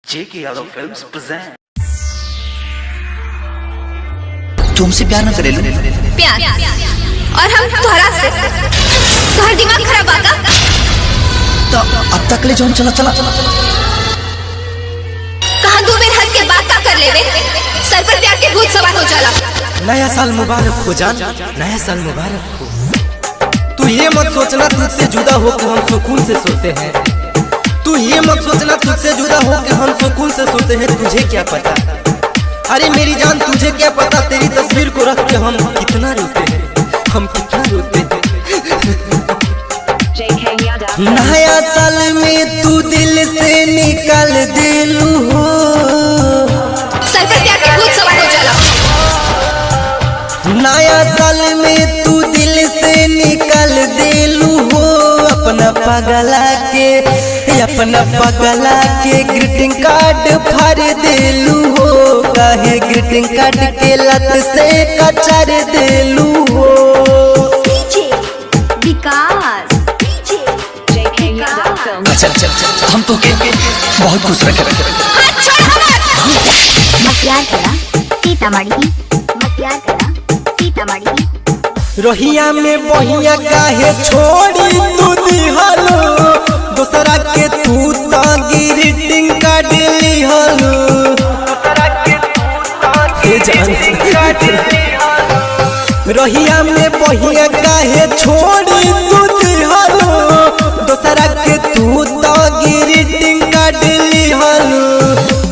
जेके Yadav films present. तुमसे प्यार न करेलू प्यार और हम तोहरा से तोहर दिमाग खराब आका तो अब तक ले जोन चला कहां दो बेर हंस के बात का कर लेवे सर पर प्यार के भूत सवार हो जाला। नया साल मुबारक हो जान, नया साल मुबारक हो। तू ये मत सोचना तुझसे जुदा हो कि हम सुकून से सोते हैं। तू ये मत सोचना तुझसे जुदा हो कि हम सुकून से सोते हैं। तुझे क्या पता, अरे मेरी जान तुझे क्या पता, तेरी तस्वीर को रख के हम कितना रोते हैं, हम कितना रोते हैं। नया साल में तू दिल से निकाल दिलू हो, सर पर प्यार के भूत सवार हो जाला। नया साल में तू दिल से निकाल दिलू हो, अपना पगला के ग्रीटिंग कार्ड फाड़ दिलू हो। काहे ग्रीटिंग कार्ड के लत से कचर दिलू हो। विकास अच्छा हम तो के बहुत खुश रखे मत करा सीतामढ़ी रोहिया में बहिया काहे छोड़ी तू दिहलो, दूसरा के तू तो ग्रीटिंग कार्ड लिहलो। रोहिया में बहिया काहे छोड़ी तू दिहलो, दूसरा के तू तो ग्रीटिंग कार्ड लिहलो।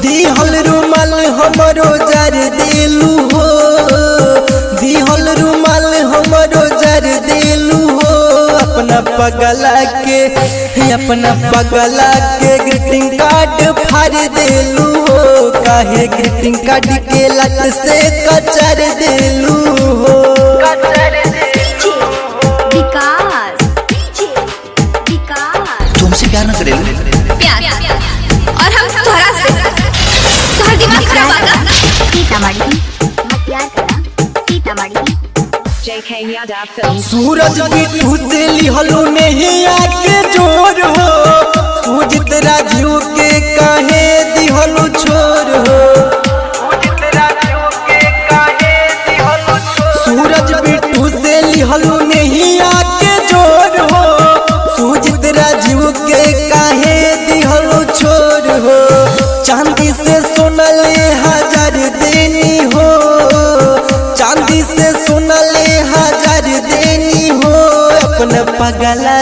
दिहल रुमाल हमरो जर दिलू हो, दिहल रुमाल हमरो जर दिलू हो। अपना पगला के ग्रीटिंग कार्ड फाड़ दिलू हो। काहे ग्रीटिंग कार्ड के लत से कचर दिलू हो। तुमसे प्यार न करेलू प्यार और हम तोहरा से तोहर दिमाग खराब आका सूरज बिट्टू से लिहलो नहीं आके जोर हो, सूजित राजू के काहे दिहलो छोर हो। सूरज बिट्टू से लिहलो नहीं आके जोर हो, सूजित राजू के काहे दिहलो छोर हो। चांदी से सोना ले हजार देनी हो, चांदी से सोना ले हजार देनी हो। अपना पगला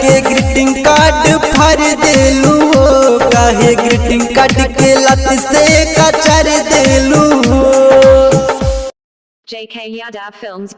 के ग्रीटिंग कार्ड फाड़ दिलू हो। काहे ग्रीटिंग कार्ड के लत से कचर दिलू हो। JK Yadav Films